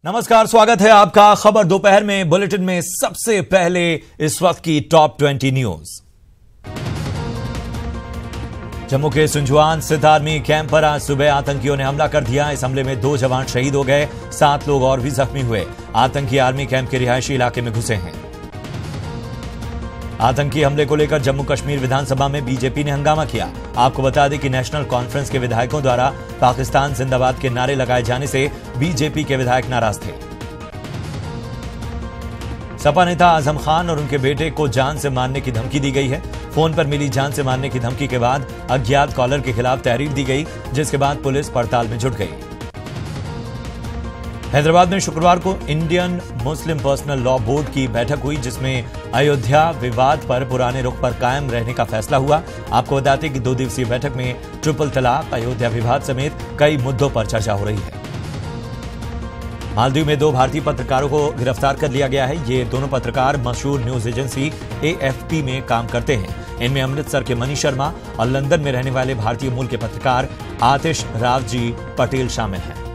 नमस्कार, स्वागत है आपका खबर दोपहर में बुलेटिन में। सबसे पहले इस वक्त की टॉप 20 न्यूज। जम्मू के सुंजवान स्थित आर्मी कैंप पर आज सुबह आतंकियों ने हमला कर दिया। इस हमले में 2 जवान शहीद हो गए, 7 लोग और भी जख्मी हुए। आतंकी आर्मी कैंप के रिहायशी इलाके में घुसे हैं। आतंकी हमले को लेकर जम्मू कश्मीर विधानसभा में बीजेपी ने हंगामा किया। आपको बता दें कि नेशनल कॉन्फ्रेंस के विधायकों द्वारा पाकिस्तान जिंदाबाद के नारे लगाए जाने से बीजेपी के विधायक नाराज थे। सपा नेता आजम खान और उनके बेटे को जान से मारने की धमकी दी गई है। फोन पर मिली जान से मारने की धमकी के बाद अज्ञात कॉलर के खिलाफ तहरीर दी गई, जिसके बाद पुलिस पड़ताल में जुट गई। हैदराबाद में शुक्रवार को Indian Muslim personal law board की बैठक हुई, जिसमें अयोध्या विवाद पर पुराने रुख पर कायम रहने का फैसला हुआ। आपको बताते कि 2 दिवसीय बैठक में ट्रिपल तलाक, अयोध्या विवाद समेत कई मुद्दों पर चर्चा हो रही है। मालदीव में 2 भारतीय पत्रकारों को गिरफ्तार कर लिया गया है। ये दोनों पत्रकार मशहूर न्यूज एजेंसी AFP में काम करते हैं। इनमें अमृतसर के मनीष शर्मा और लंदन में रहने वाले भारतीय मूल के पत्रकार आतिश रावजी पटेल शामिल हैं।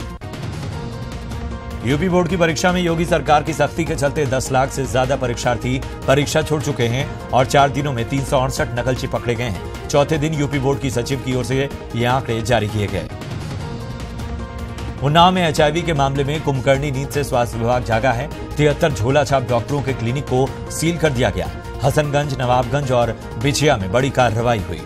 यूपी बोर्ड की परीक्षा में योगी सरकार की सख्ती के चलते 10 लाख से ज्यादा परीक्षार्थी परीक्षा छोड़ चुके हैं और 4 दिनों में 368 नकलची पकड़े गए हैं। चौथे दिन यूपी बोर्ड की सचिव की ओर से ये आंकड़े जारी किए गए। उन्नाव में HIV के मामले में कुंभकर्णी नींद से स्वास्थ्य विभाग जागा है। 73 झोला छाप डॉक्टरों के क्लिनिक को सील कर दिया गया। हसनगंज, नवाबगंज और बिछिया में बड़ी कार्रवाई हुई।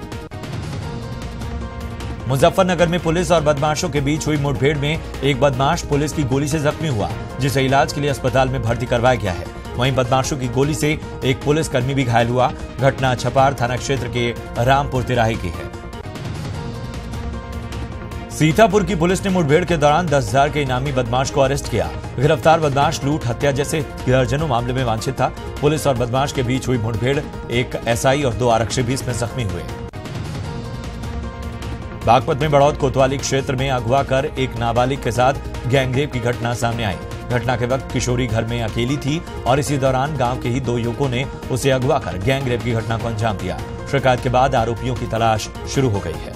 मुजफ्फरनगर में पुलिस और बदमाशों के बीच हुई मुठभेड़ में एक बदमाश पुलिस की गोली से जख्मी हुआ, जिसे इलाज के लिए अस्पताल में भर्ती करवाया गया है। वहीं बदमाशों की गोली से एक पुलिसकर्मी भी घायल हुआ। घटना छपार थाना क्षेत्र के रामपुर तिराहे की है। सीतापुर की पुलिस ने मुठभेड़ के दौरान 10,000 के इनामी बदमाश को अरेस्ट किया। गिरफ्तार बदमाश लूट, हत्या जैसे दर्जनों मामले में वांछित था। पुलिस और बदमाश के बीच हुई मुठभेड़, एक SI और 2 आरक्षी भी इसमें जख्मी हुए। बागपत में बड़ौद कोतवाली क्षेत्र में अगवा कर एक नाबालिग के साथ गैंगरेप की घटना सामने आई। घटना के वक्त किशोरी घर में अकेली थी और इसी दौरान गांव के ही 2 युवकों ने उसे अगवा कर गैंगरेप की घटना को अंजाम दिया। शिकायत के बाद आरोपियों की तलाश शुरू हो गई है।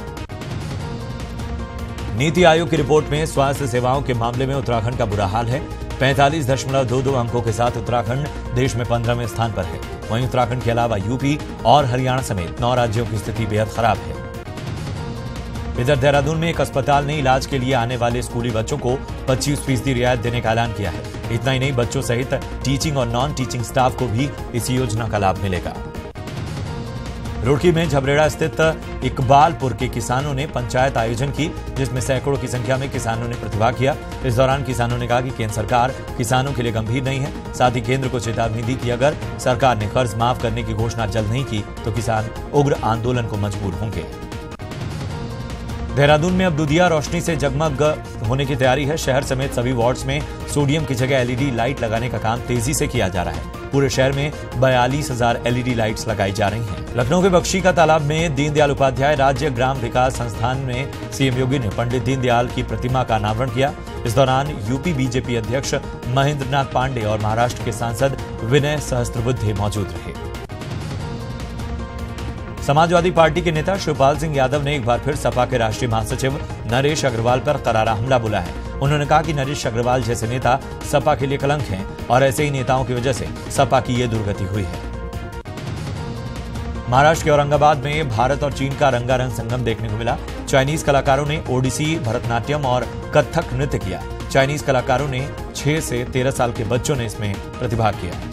नीति आयोग की रिपोर्ट में स्वास्थ्य सेवाओं के मामले में उत्तराखंड का बुरा हाल है। 45.22 अंकों के साथ उत्तराखंड देश में 15वें स्थान पर है। वहीं उत्तराखंड के अलावा यूपी और हरियाणा समेत 9 राज्यों की स्थिति बेहद खराब है। इधर देहरादून में एक अस्पताल ने इलाज के लिए आने वाले स्कूली बच्चों को 25% रियायत देने का ऐलान किया है। इतना ही नहीं, बच्चों सहित टीचिंग और नॉन टीचिंग स्टाफ को भी इस योजना का लाभ मिलेगा। रुड़की में झबरेड़ा स्थित इकबालपुर के किसानों ने पंचायत आयोजन की, जिसमें सैकड़ों की संख्या में किसानों ने प्रतिभाग किया। इस दौरान किसानों ने कहा कि केंद्र सरकार किसानों के लिए गंभीर नहीं है। साथ ही केंद्र को चेतावनी दी कि अगर सरकार ने कर्ज माफ करने की घोषणा जल्द नहीं की तो किसान उग्र आंदोलन को मजबूर होंगे। देहरादून में अब दुधिया रोशनी से जगमग होने की तैयारी है। शहर समेत सभी वार्ड्स में सोडियम की जगह LED लाइट लगाने का काम तेजी से किया जा रहा है। पूरे शहर में 42,000 LED लाइट्स लगाई जा रही हैं। लखनऊ के बख्शी का तालाब में दीनदयाल उपाध्याय राज्य ग्राम विकास संस्थान में सीएम योगी ने पंडित दीनदयाल की प्रतिमा का अनावरण किया। इस दौरान यूपी बीजेपी अध्यक्ष महेंद्रनाथ पांडे और महाराष्ट्र के सांसद विनय सहस्त्रबुद्धे मौजूद रहे। समाजवादी पार्टी के नेता शिवपाल सिंह यादव ने एक बार फिर सपा के राष्ट्रीय महासचिव नरेश अग्रवाल पर करारा हमला बोला है। उन्होंने कहा कि नरेश अग्रवाल जैसे नेता सपा के लिए कलंक हैं और ऐसे ही नेताओं की वजह से सपा की ये दुर्गति हुई है। महाराष्ट्र के औरंगाबाद में भारत और चीन का रंगारंग संगम देखने को मिला। चाइनीज कलाकारों ने ओडिसी, भरतनाट्यम और कथक नृत्य किया। चाइनीज कलाकारों ने 6 से 13 साल के बच्चों ने इसमें प्रतिभाग किया।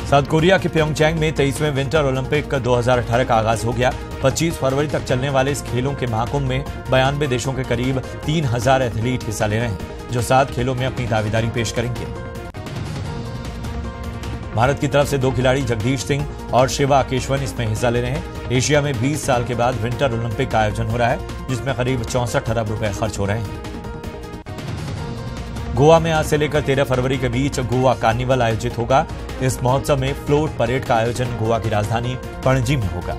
साउथ कोरिया के प्योंगचैंग में 23वें विंटर ओलंपिक 2018 का आगाज हो गया। 25 फरवरी तक चलने वाले इस खेलों के महाकुंभ में 92 देशों के करीब 3,000 एथलीट हिस्सा ले रहे हैं, जो 7 खेलों में अपनी दावेदारी पेश करेंगे। भारत की तरफ से 2 खिलाड़ी जगदीश सिंह और शिवा केशवन इसमें हिस्सा ले रहे हैं। एशिया में 20 साल के बाद विंटर ओलंपिक का आयोजन हो रहा है, जिसमें करीब 64 अरब रुपए खर्च हो रहे हैं। गोवा में आज से लेकर 13 फरवरी के बीच गोवा कार्निवल आयोजित होगा। इस महोत्सव में फ्लोट परेड का आयोजन गोवा की राजधानी पणजी में होगा।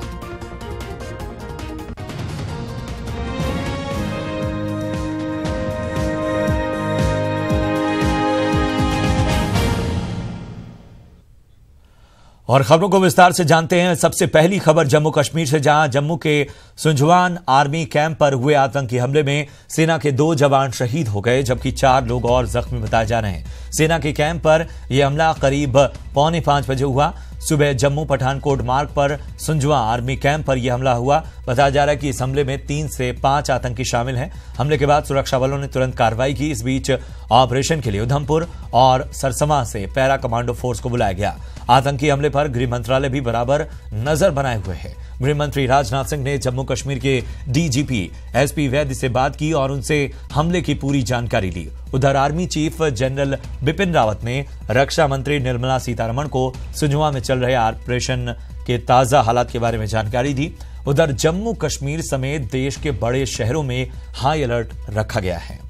और खबरों को विस्तार से जानते हैं। सबसे पहली खबर जम्मू कश्मीर से, जहां जम्मू के सुंजवान आर्मी कैंप पर हुए आतंकी हमले में सेना के 2 जवान शहीद हो गए, जबकि 4 लोग और जख्मी बताए जा रहे हैं। सेना के कैंप पर यह हमला करीब 4:45 बजे हुआ। सुबह जम्मू पठानकोट मार्ग पर सुंजवा आर्मी कैंप पर यह हमला हुआ। बताया जा रहा है कि इस हमले में 3 से 5 आतंकी शामिल हैं। हमले के बाद सुरक्षा बलों ने तुरंत कार्रवाई की। इस बीच ऑपरेशन के लिए उधमपुर और सरसमा से पैरा कमांडो फोर्स को बुलाया गया। आतंकी हमले पर गृह मंत्रालय भी बराबर नजर बनाए हुए है। गृह मंत्री राजनाथ सिंह ने जम्मू कश्मीर के डीजीपी एसपी वैद्य से बात की और उनसे हमले की पूरी जानकारी ली। उधर army chief general Bipin Rawat ने रक्षा मंत्री निर्मला सीतारमण को सुंजवा में चल रहे ऑपरेशन के ताजा हालात के बारे में जानकारी दी। उधर जम्मू कश्मीर समेत देश के बड़े शहरों में हाई अलर्ट रखा गया है।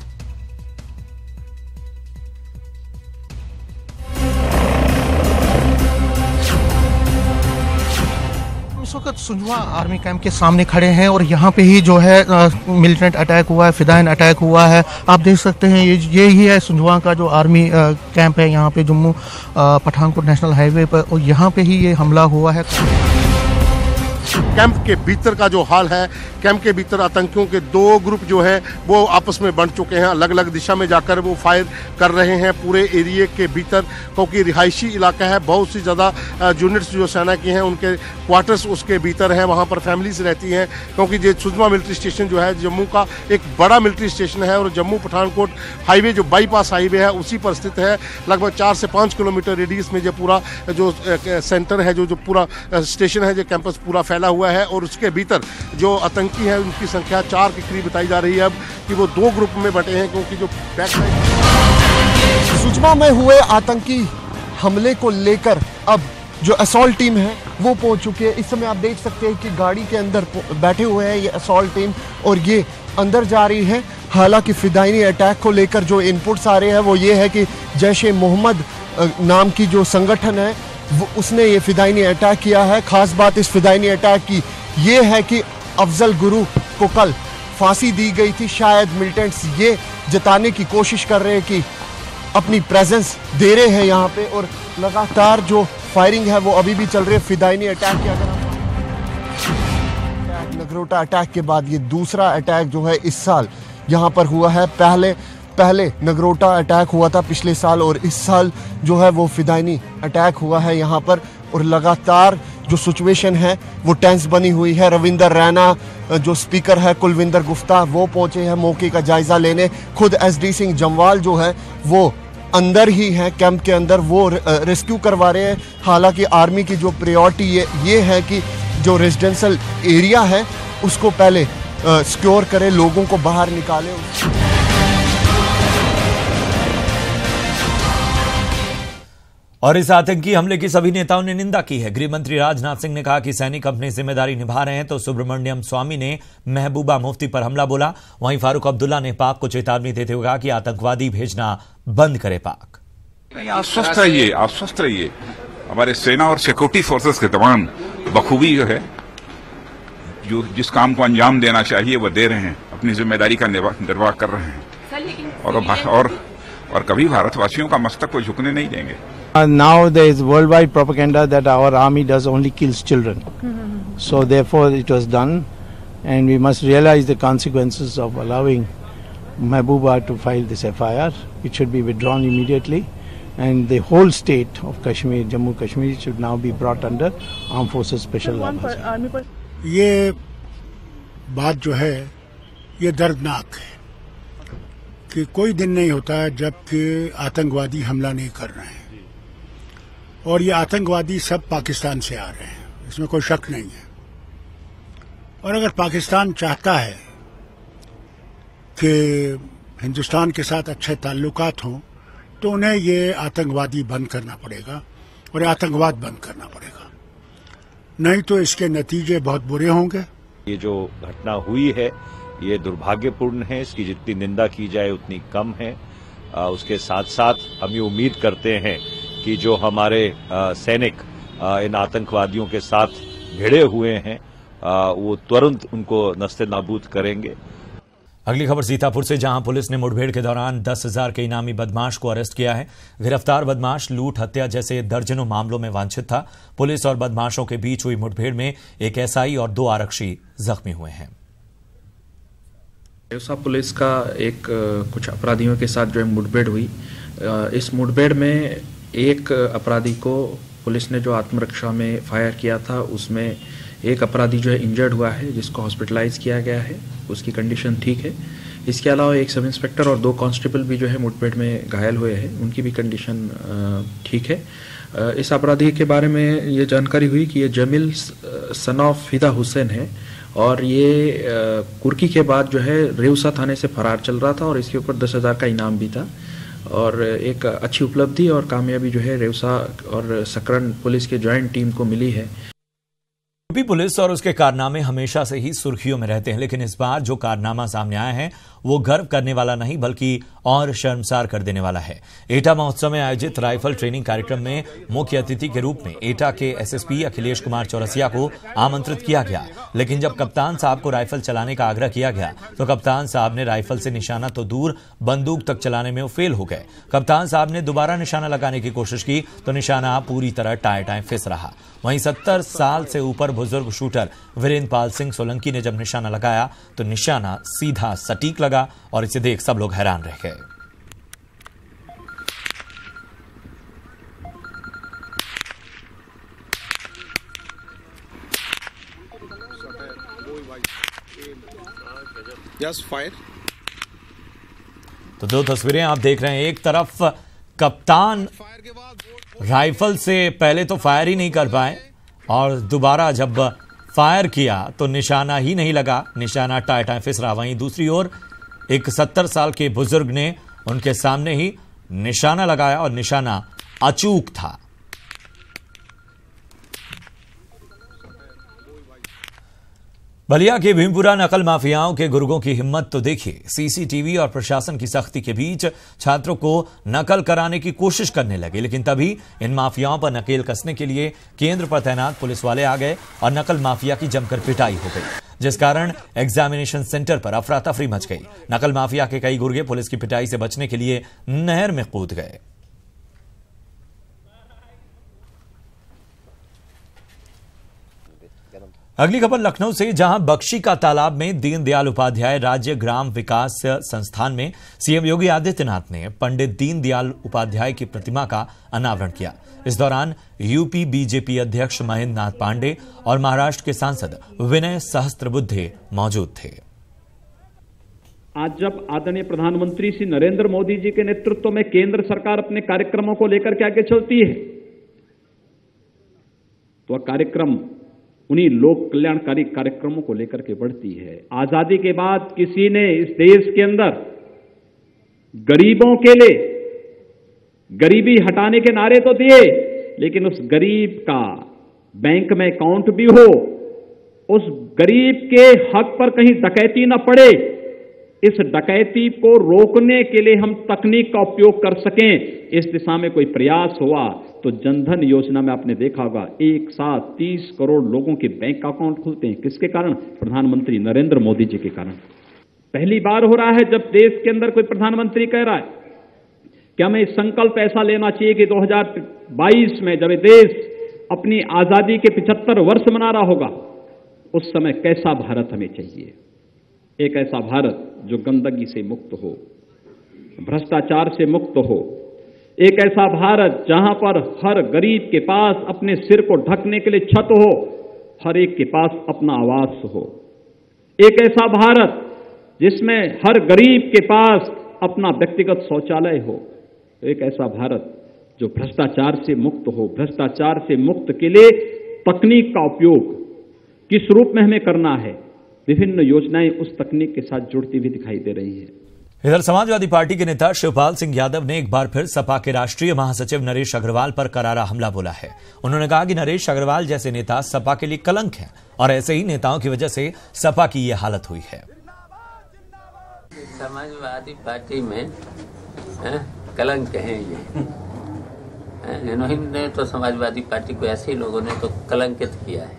इस वक्त सुंजवा आर्मी कैंप के सामने खड़े हैं और यहाँ पे ही जो है मिलिटेंट अटैक हुआ है, फिदायन अटैक हुआ है। आप देख सकते हैं ये ही है सुंजवा का जो आर्मी कैंप है यहाँ पे जम्मू पठानकोट नेशनल हाईवे पर, और यहाँ पे ही ये हमला हुआ है। कैंप के भीतर का जो हाल है, कैंप के भीतर आतंकियों के 2 ग्रुप जो है वो आपस में बंट चुके हैं। अलग अलग दिशा में जाकर वो फायर कर रहे हैं पूरे एरिया के भीतर, क्योंकि रिहायशी इलाका है। बहुत सी ज़्यादा यूनिट्स जो सेना की हैं उनके क्वार्टर्स उसके भीतर हैं, वहाँ पर फैमिलीज रहती हैं। क्योंकि ये सुंजवा मिलिट्री स्टेशन जो है जम्मू का एक बड़ा मिलिट्री स्टेशन है और जम्मू पठानकोट हाईवे जो बाईपास हाईवे है उसी पर स्थित है। लगभग 4 से 5 किलोमीटर रेडियस में जो पूरा जो सेंटर है, जो पूरा स्टेशन है, जो कैंपस पूरा फैला हुआ है। और उसके भीतर जो आतंकी है उनकी संख्या 4 के करीब बताई जा रही है अब, कि वो 2 ग्रुप में बंटे हैं। क्योंकि जो बैक साइड सुंजवा में हुए आतंकी हमले को लेकर अब जो असॉल्ट टीम है वो पहुंच चुकी है। इस समय आप देख सकते हैं कि गाड़ी के अंदर बैठे हुए हैं ये असॉल्ट टीम और ये अंदर जा रही है। हालांकि फिदायनी अटैक को लेकर जो इनपुट्स आ रहे हैं वो ये है कि जैश-ए-मोहम्मद नाम की जो संगठन है उसने ये फिदायनी अटैक किया है। खास बात इस फिदायनी अटैक की ये है कि अफजल गुरु को कल फांसी दी गई थी। शायद मिलिटेंट्स ये जताने की कोशिश कर रहे हैं कि अपनी प्रेजेंस दे रहे हैं यहाँ पे, और लगातार जो फायरिंग है वो अभी भी चल रही है। फिदायनी अटैक की अगर नगरोटा अटैक के बाद ये दूसरा अटैक जो है इस साल यहाँ पर हुआ है। पहले नगरोटा अटैक हुआ था पिछले साल, और इस साल जो है वो फिदायनी अटैक हुआ है यहाँ पर। और लगातार जो सिचुएशन है वो टेंस बनी हुई है। रविंदर रैना जो स्पीकर है, कुलविंदर गुप्ता, वो पहुंचे हैं मौके का जायजा लेने। खुद एसडी सिंह जमवाल जो है वो अंदर ही हैं कैंप के अंदर, वो रेस्क्यू करवा रहे हैं। हालांकि आर्मी की जो प्रायोरिटी ये है कि जो रेजिडेंशियल एरिया है उसको पहले सिक्योर करे, लोगों को बाहर निकाले। और इस आतंकी हमले की सभी नेताओं ने निंदा की है। गृह मंत्री राजनाथ सिंह ने कहा कि सैनिक अपनी जिम्मेदारी निभा रहे हैं, तो सुब्रमण्यम स्वामी ने महबूबा मुफ्ती पर हमला बोला। वहीं फारूक अब्दुल्ला ने पाक को चेतावनी देते हुए कहा कि आतंकवादी भेजना बंद करे पाक। आश्वस्त रहिए। हमारे सेना और सिक्योरिटी फोर्सेस के जवान बखूबी जो है जो जिस काम को अंजाम देना चाहिए वो दे रहे हैं, अपनी जिम्मेदारी का निर्वाह कर रहे हैं और कभी भारतवासियों का मस्तक को झुकने नहीं देंगे। Now there is worldwide propaganda that our army does only kills children. So therefore it was done, and we must realize the consequences of allowing Mahbooba to file this FIR. It should be withdrawn immediately, and the whole state of Kashmir, Jammu Kashmir, should now be brought under Armed Forces Special Law. ये बात जो है ये दर्दनाक है कि कोई दिन नहीं होता है जबकि आतंकवादी हमला नहीं कर रहे हैं, और ये आतंकवादी सब पाकिस्तान से आ रहे हैं, इसमें कोई शक नहीं है। और अगर पाकिस्तान चाहता है कि हिंदुस्तान के साथ अच्छे ताल्लुकात हों तो उन्हें ये आतंकवादी बंद करना पड़ेगा और आतंकवाद बंद करना पड़ेगा, नहीं तो इसके नतीजे बहुत बुरे होंगे। ये जो घटना हुई है ये दुर्भाग्यपूर्ण है, इसकी जितनी निंदा की जाए उतनी कम है। उसके साथ साथ हम ये उम्मीद करते हैं कि जो हमारे सैनिक इन आतंकवादियों के साथ भिड़े हुए हैं वो तुरंत उनको नस्ते नाबूद करेंगे। अगली खबर सीतापुर से, जहां पुलिस ने मुठभेड़ के दौरान 10,000 के इनामी बदमाश को अरेस्ट किया है। गिरफ्तार बदमाश लूट, हत्या जैसे दर्जनों मामलों में वांछित था। पुलिस और बदमाशों के बीच हुई मुठभेड़ में एक एसआई और 2 आरक्षी जख्मी हुए हैं। रेवसा पुलिस का एक कुछ अपराधियों के साथ जो है मुठभेड़ हुई। इस मुठभेड़ में एक अपराधी को पुलिस ने जो आत्मरक्षा में फायर किया था, उसमें एक अपराधी जो है इंजर्ड हुआ है, जिसको हॉस्पिटलाइज किया गया है, उसकी कंडीशन ठीक है। इसके अलावा एक सब इंस्पेक्टर और 2 कांस्टेबल भी जो है मुठभेड़ में घायल हुए हैं, उनकी भी कंडीशन ठीक है। इस अपराधी के बारे में ये जानकारी हुई कि ये जमील सन ऑफ फिदा हुसैन है और ये कुर्की के बाद जो है रेवसा थाने से फरार चल रहा था और इसके ऊपर 10,000 का इनाम भी था। और एक अच्छी उपलब्धि और कामयाबी जो है रेवसा और सकरन पुलिस के ज्वाइंट टीम को मिली है। यूपी पुलिस और उसके कारनामे हमेशा से ही सुर्खियों में रहते हैं, लेकिन इस बार जो कारनामा सामने आया है वो गर्व करने वाला नहीं बल्कि और शर्मसार कर देने वाला है। एटा महोत्सव में आयोजित राइफल ट्रेनिंग कार्यक्रम में मुख्य अतिथि के रूप में एटा के एसएसपी अखिलेश कुमार चौरसिया को आमंत्रित किया गया, लेकिन जब कप्तान साहब को राइफल चलाने का आग्रह किया गया तो कप्तान साहब ने राइफल से निशाना तो दूर, बंदूक तक चलाने में वो फेल हो गए। कप्तान साहब ने दोबारा निशाना लगाने की कोशिश की तो निशाना पूरी तरह टाए फिस रहा। वहीं 70 साल से ऊपर बुजुर्ग शूटर वीरेंद्र पाल सिंह सोलंकी ने जब निशाना लगाया तो निशाना सीधा सटीक लगा और इसे देख सब लोग हैरान रह गए। Yes, fire. तो 2 तस्वीरें आप देख रहे हैं। एक तरफ कप्तान राइफल से पहले तो फायर ही नहीं कर पाए और दोबारा जब फायर किया तो निशाना ही नहीं लगा, निशाना टाए फिस रहा। वहीं दूसरी ओर एक 70 साल के बुजुर्ग ने उनके सामने ही निशाना लगाया और निशाना अचूक था। बलिया के भीमपुरा नकल माफियाओं के गुर्गों की हिम्मत तो देखिए। सीसीटीवी और प्रशासन की सख्ती के बीच छात्रों को नकल कराने की कोशिश करने लगे, लेकिन तभी इन माफियाओं पर नकेल कसने के लिए केंद्र पर तैनात पुलिस वाले आ गए और नकल माफिया की जमकर पिटाई हो गई, जिस कारण एग्जामिनेशन सेंटर पर अफरा तफरी मच गई। नकल माफिया के कई गुर्गे पुलिस की पिटाई से बचने के लिए नहर में कूद गए। अगली खबर लखनऊ से, जहां बख्शी का तालाब में दीनदयाल उपाध्याय राज्य ग्राम विकास संस्थान में सीएम योगी आदित्यनाथ ने पंडित दीनदयाल उपाध्याय की प्रतिमा का अनावरण किया। इस दौरान यूपी बीजेपी अध्यक्ष महेंद्र नाथ पांडे और महाराष्ट्र के सांसद विनय सहस्त्रबुद्धे मौजूद थे। आज जब आदरणीय प्रधानमंत्री श्री नरेंद्र मोदी जी के नेतृत्व में केंद्र सरकार अपने कार्यक्रमों को लेकर के आगे चलती है, तो कार्यक्रम उन्हीं लोक कल्याणकारी कार्यक्रमों को लेकर के बढ़ती है। आजादी के बाद किसी ने इस देश के अंदर गरीबों के लिए गरीबी हटाने के नारे तो दिए, लेकिन उस गरीब का बैंक में अकाउंट भी हो, उस गरीब के हक पर कहीं डकैती न पड़े, इस डकैती को रोकने के लिए हम तकनीक का उपयोग कर सकें, इस दिशा में कोई प्रयास हुआ तो जनधन योजना में आपने देखा होगा एक साथ 30 करोड़ लोगों के बैंक अकाउंट खुलते हैं। किसके कारण? प्रधानमंत्री नरेंद्र मोदी जी के कारण। पहली बार हो रहा है जब देश के अंदर कोई प्रधानमंत्री कह रहा है कि हमें संकल्प ऐसा लेना चाहिए कि 2022 में जब देश अपनी आजादी के 75 वर्ष मना रहा होगा, उस समय कैसा भारत हमें चाहिए। एक ऐसा भारत जो गंदगी से मुक्त हो, भ्रष्टाचार से मुक्त हो, एक ऐसा भारत जहां पर हर गरीब के पास अपने सिर को ढकने के लिए छत हो, हर एक के पास अपना आवास हो, एक ऐसा भारत जिसमें हर गरीब के पास अपना व्यक्तिगत शौचालय हो, एक ऐसा भारत जो भ्रष्टाचार से मुक्त हो। भ्रष्टाचार से मुक्त के लिए तकनीक का उपयोग किस रूप में हमें करना है, विभिन्न योजनाएं उस तकनीक के साथ जुड़ती हुई दिखाई दे रही हैं। इधर समाजवादी पार्टी के नेता शिवपाल सिंह यादव ने एक बार फिर सपा के राष्ट्रीय महासचिव नरेश अग्रवाल पर करारा हमला बोला है। उन्होंने कहा कि नरेश अग्रवाल जैसे नेता सपा के लिए कलंक हैं और ऐसे ही नेताओं की वजह से सपा की यह हालत हुई है। समाजवादी पार्टी में कलंक है ये, इन्होंने तो समाजवादी पार्टी को ऐसे ही लोगों ने तो कलंकित किया है।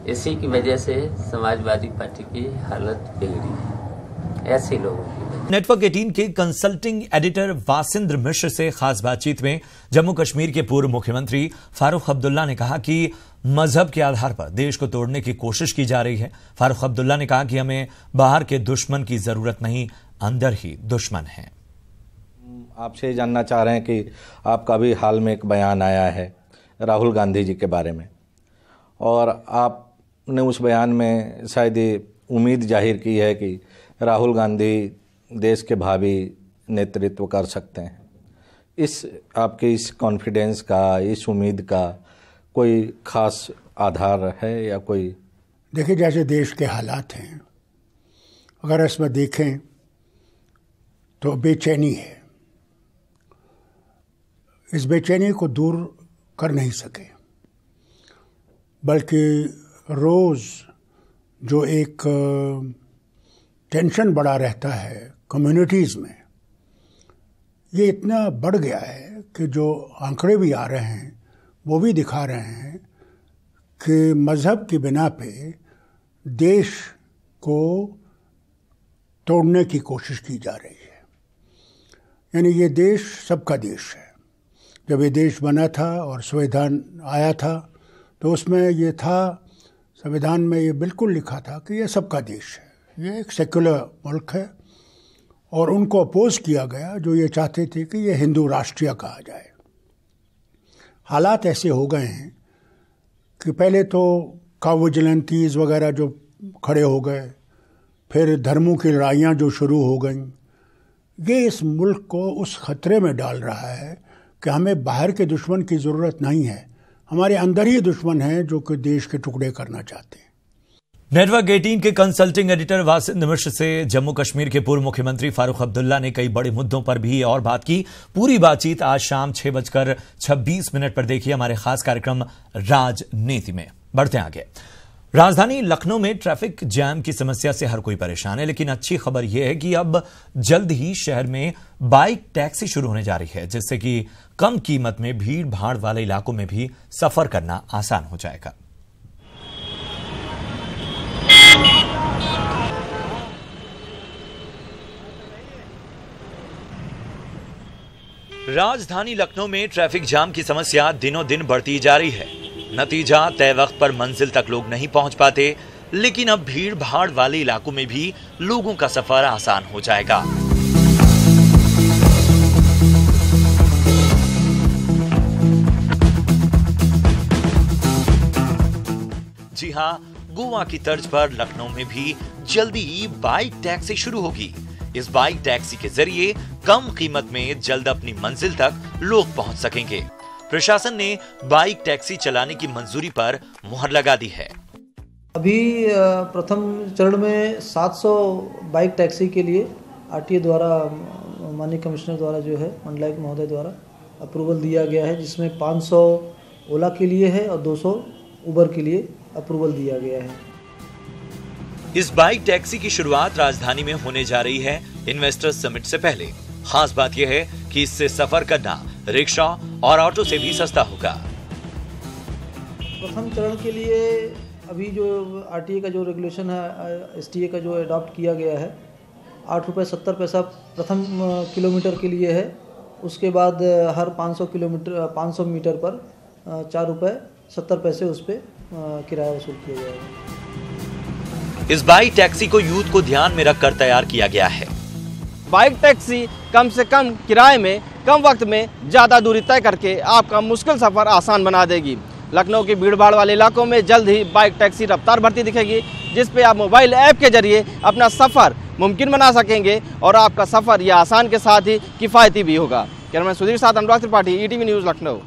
इसी की वजह से समाजवादी पार्टी की हालत बिगड़ी है। ऐसे लोगों की। नेटवर्क 18 के कंसल्टिंग एडिटर वासिंद्र मिश्र से खास बातचीत में जम्मू कश्मीर के पूर्व मुख्यमंत्री फारूक अब्दुल्ला ने कहा कि मजहब के आधार पर देश को तोड़ने की कोशिश की जा रही है। फारूक अब्दुल्ला ने कहा कि हमें बाहर के दुश्मन की जरूरत नहीं, अंदर ही दुश्मन है। आपसे जानना चाह रहे हैं कि आपका भी हाल में एक बयान आया है राहुल गांधी जी के बारे में, और आपने उस बयान में शायद ये उम्मीद जाहिर की है कि राहुल गांधी देश के भावी नेतृत्व कर सकते हैं। इस आपके इस कॉन्फिडेंस का, इस उम्मीद का कोई खास आधार है या कोई? देखिए, जैसे देश के हालात हैं, अगर इसमें देखें तो बेचैनी है। इस बेचैनी को दूर कर नहीं सके, बल्कि रोज़ जो एक टेंशन बढ़ा रहता है कम्युनिटीज़ में, ये इतना बढ़ गया है कि जो आंकड़े भी आ रहे हैं वो भी दिखा रहे हैं कि मज़हब की बिना पे देश को तोड़ने की कोशिश की जा रही है। यानी ये देश सबका देश है। जब ये देश बना था और संविधान आया था तो उसमें ये था, संविधान में ये बिल्कुल लिखा था कि ये सबका देश है, ये एक सेक्युलर मुल्क है। और उनको अपोज किया गया जो ये चाहते थे कि ये हिंदू राष्ट्रीय कहा जाए। हालात ऐसे हो गए हैं कि पहले तो काउ विजिलेंसीज वगैरह जो खड़े हो गए, फिर धर्मों की लड़ाइयाँ जो शुरू हो गईं, ये इस मुल्क को उस खतरे में डाल रहा है कि हमें बाहर के दुश्मन की ज़रूरत नहीं है, हमारे अंदर ही दुश्मन हैं जो कि देश के टुकड़े करना चाहते हैं। नेटवर्क 18 के कंसल्टिंग एडिटर वासिंद्र मिश्र से जम्मू कश्मीर के पूर्व मुख्यमंत्री फारूक अब्दुल्ला ने कई बड़े मुद्दों पर भी और बात की। पूरी बातचीत आज शाम 6:26 पर देखिए हमारे खास कार्यक्रम राजनीति में। बढ़ते हैं आगे। राजधानी लखनऊ में ट्रैफिक जैम की समस्या से हर कोई परेशान है, लेकिन अच्छी खबर यह है कि अब जल्द ही शहर में बाइक टैक्सी शुरू होने जा रही है, जिससे कि कम कीमत में भीड़ भाड़ वाले इलाकों में भी सफर करना आसान हो जाएगा। राजधानी लखनऊ में ट्रैफिक जाम की समस्या दिनों दिन बढ़ती जा रही है। नतीजा, तय वक्त पर मंजिल तक लोग नहीं पहुंच पाते, लेकिन अब भीड़ भाड़ वाले इलाकों में भी लोगों का सफर आसान हो जाएगा। जी हां, गोवा की तर्ज पर लखनऊ में भी जल्दी ही बाइक टैक्सी शुरू होगी। इस बाइक टैक्सी के जरिए कम कीमत में जल्द अपनी मंजिल तक लोग पहुंच सकेंगे। प्रशासन ने बाइक टैक्सी चलाने की मंजूरी पर मुहर लगा दी है। अभी प्रथम चरण में 700 बाइक टैक्सी के लिए आरटीए द्वारा, माननीय कमिश्नर द्वारा जो है, मंडलायुक्त महोदय द्वारा अप्रूवल दिया गया है, जिसमें 500 ओला के लिए है और 200 उबर के लिए अप्रूवल दिया गया है। इस बाइक टैक्सी की शुरुआत राजधानी में होने जा रही है इन्वेस्टर्स समिट से पहले। खास बात यह है कि इससे सफर करना रिक्शा और ऑटो से भी सस्ता होगा। प्रथम चरण के लिए अभी जो आरटीए का जो रेगुलेशन है, एसटीए का जो अडॉप्ट किया गया है, 8 रुपये 70 पैसा प्रथम किलोमीटर के लिए है। उसके बाद हर 500 मीटर पर 4 रुपये 70 पैसे उस पर किराया वसूल किया जाएगा। इस बाइक टैक्सी को यूथ को ध्यान में रखकर तैयार किया गया है। बाइक टैक्सी कम से कम किराए में, कम वक्त में ज़्यादा दूरी तय करके आपका मुश्किल सफ़र आसान बना देगी। लखनऊ की भीड़भाड़ वाले इलाकों में जल्द ही बाइक टैक्सी रफ्तार भरती दिखेगी, जिस पे आप मोबाइल ऐप के जरिए अपना सफ़र मुमकिन बना सकेंगे और आपका सफ़र यह आसान के साथ ही किफ़ायती भी होगा। कैमरामैन सुधीर साथ अनुराग त्रिपाठी, ईटीवी न्यूज़ लखनऊ।